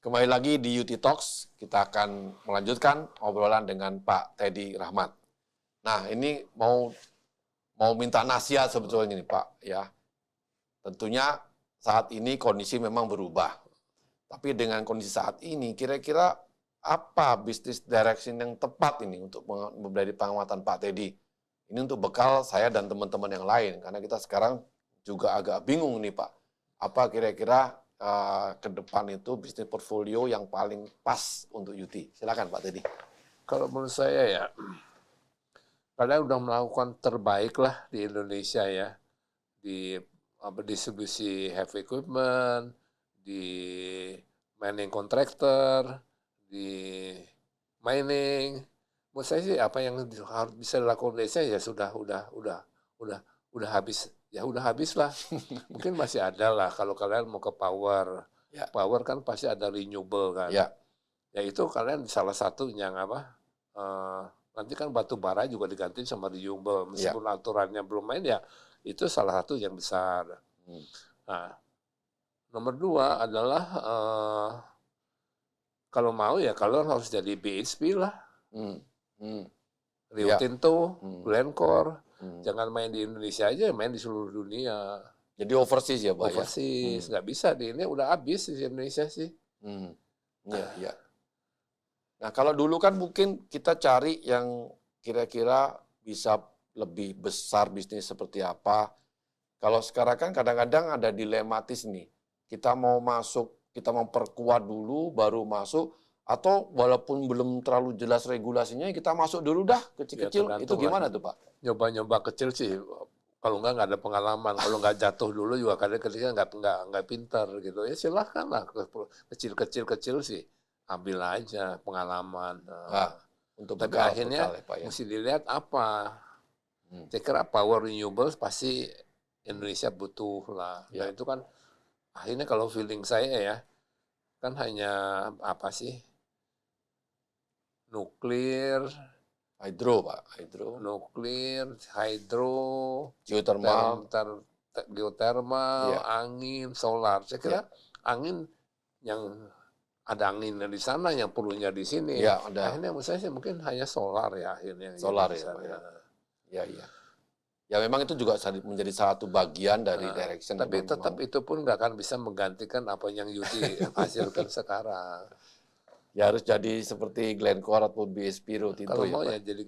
Kembali lagi di UT Talks, kita akan melanjutkan obrolan dengan Pak Teddy Rahmat. Nah, ini mau minta nasihat sebetulnya nih Pak, ya. Tentunya saat ini kondisi memang berubah. Tapi dengan kondisi saat ini, kira-kira apa bisnis direction yang tepat ini untuk dari pengamatan Pak Teddy? Ini untuk bekal saya dan teman-teman yang lain, karena kita sekarang juga agak bingung nih Pak. Apa kira-kira ke depan itu bisnis portfolio yang paling pas untuk UT? Silakan Pak Teddy. Kalau menurut saya ya, kalian udah melakukan terbaik lah di Indonesia ya, di distribusi heavy equipment, di mining contractor, di mining. Menurut saya sih apa yang harus bisa dilakukan Indonesia ya sudah habis. Ya udah habis lah. Mungkin masih ada lah kalau kalian mau ke power. Ya. Power kan pasti ada renewable kan. Ya. Ya itu kalian salah satu yang apa? Nanti kan batu bara juga diganti sama renewable. Meskipun aturannya belum main ya itu salah satu yang besar. Nah, nomor 2 adalah kalau mau ya kalian harus jadi BHP lah. Rio Tinto, Glencore. Jangan main di Indonesia aja, main di seluruh dunia. Jadi overseas ya Pak? Overseas, nggak bisa di ini udah habis di Indonesia sih. Iya. Nah kalau dulu kan mungkin kita cari yang kira-kira bisa lebih besar bisnis seperti apa. Kalau sekarang kan kadang-kadang ada dilematis nih. Kita mau masuk, kita memperkuat dulu baru masuk. Atau walaupun belum terlalu jelas regulasinya, kita masuk dulu dah kecil-kecil. Ya, itu gimana tuh Pak? Nyoba-nyoba kecil sih. Kalau nggak ada pengalaman. Kalau nggak jatuh dulu juga kadang-kadang nggak pintar gitu. Ya silahkan lah kecil-kecil sih. Ambil aja pengalaman. Tapi akhirnya ya, Pak, ya? mesti dilihat apa. Saya kira power renewables pasti Indonesia butuh lah. Nah itu kan akhirnya kalau feeling saya ya kan hanya apa sih? Nuklir, Hydro, Pak. nuklir, hydro, geothermal, geothermal, angin, solar. Saya kira angin yang ada angin di sana yang perlunya di sini. Ya, ada. Akhirnya menurut saya sih mungkin hanya solar ya akhirnya. Solar ya, Pak. Ya. Ya memang itu juga menjadi satu bagian dari direction. Tapi tetap itu pun nggak akan bisa menggantikan apa yang Yudi hasilkan sekarang. Ya harus jadi seperti Glencore atau BHP Rio Tinto. Kalau mau ya jadi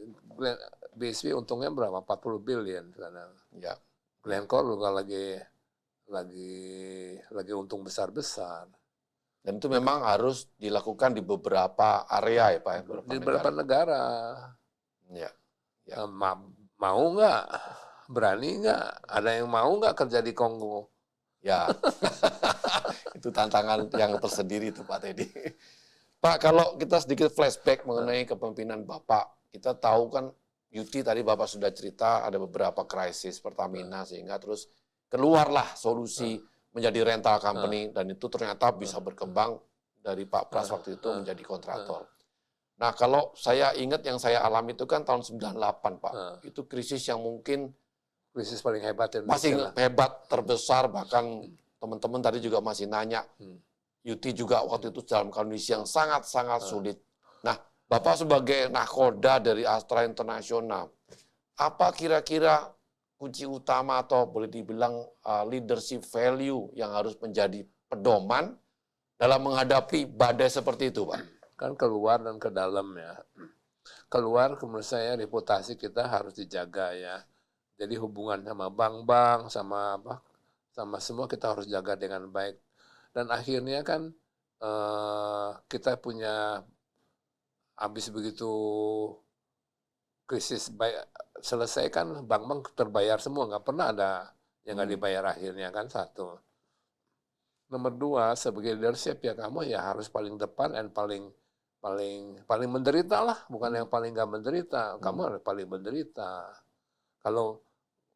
BHP untungnya berapa? 40 billion sekarang. Ya. Glencore juga lagi untung besar-besar. Dan itu memang harus dilakukan di beberapa area ya Pak ya? Di beberapa negara. Ya. Mau nggak? Berani nggak? Ada yang mau nggak kerja di Kongo? Ya. Itu tantangan yang tersendiri itu Pak Teddy. Pak, kalau kita sedikit flashback mengenai kepemimpinan Bapak, kita tahu kan UT tadi Bapak sudah cerita ada beberapa krisis Pertamina sehingga terus keluarlah solusi menjadi rental company dan itu ternyata bisa berkembang dari Pak Pras waktu itu menjadi kontraktor. Nah, kalau saya ingat yang saya alami itu kan tahun 98, Pak. Itu krisis yang mungkin krisis paling hebat masih hebat, terbesar, bahkan teman-teman tadi juga masih nanya. UT juga waktu itu dalam kondisi yang sangat-sangat sulit. Nah, Bapak sebagai nahkoda dari Astra International, apa kira-kira kunci utama atau boleh dibilang leadership value yang harus menjadi pedoman dalam menghadapi badai seperti itu, Pak? Kan keluar dan ke dalam ya. Keluar menurut saya reputasi kita harus dijaga ya. Jadi hubungan sama bank-bank, sama semua kita harus jaga dengan baik. Dan akhirnya kan kita punya habis begitu krisis selesai kan bank-bank terbayar semua, nggak pernah ada yang nggak dibayar akhirnya kan satu. Nomor 2 sebagai leadership ya kamu ya harus paling depan dan paling menderita lah, bukan yang paling nggak menderita. Kamu harus paling menderita. Kalau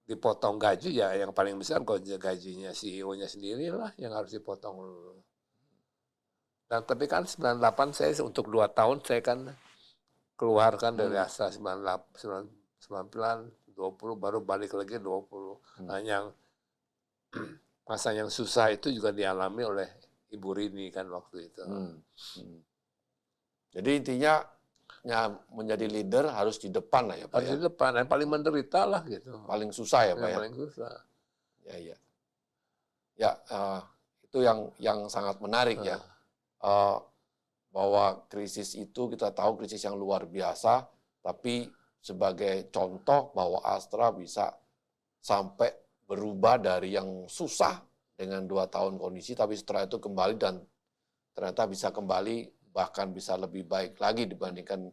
dipotong gaji ya yang paling besar gajinya CEO-nya sendiri lah yang harus dipotong dulu. Dan tapi kan 98 saya untuk 2 tahun saya kan keluarkan dari Astra 99 20 baru balik lagi 20. Nah yang masa yang susah itu juga dialami oleh Ibu Rini kan waktu itu. Jadi intinya menjadi leader harus di depan lah ya Pak Harus ya. di depan, yang paling menderita lah gitu. Paling susah ya Pak Yang ya. paling susah. Ya. Ya, itu yang sangat menarik ya. Bahwa krisis itu kita tahu krisis yang luar biasa, tapi sebagai contoh bahwa Astra bisa sampai berubah dari yang susah dengan 2 tahun kondisi, tapi setelah itu kembali dan ternyata bisa kembali bahkan bisa lebih baik lagi dibandingkan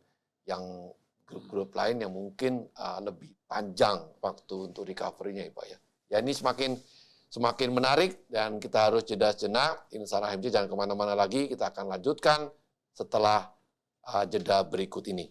yang grup-grup lain yang mungkin lebih panjang waktu untuk recovery-nya ya Pak ya. Ya ini semakin menarik dan kita harus jeda sejenak. Insana HMJ jangan kemana-mana lagi, kita akan lanjutkan setelah jeda berikut ini.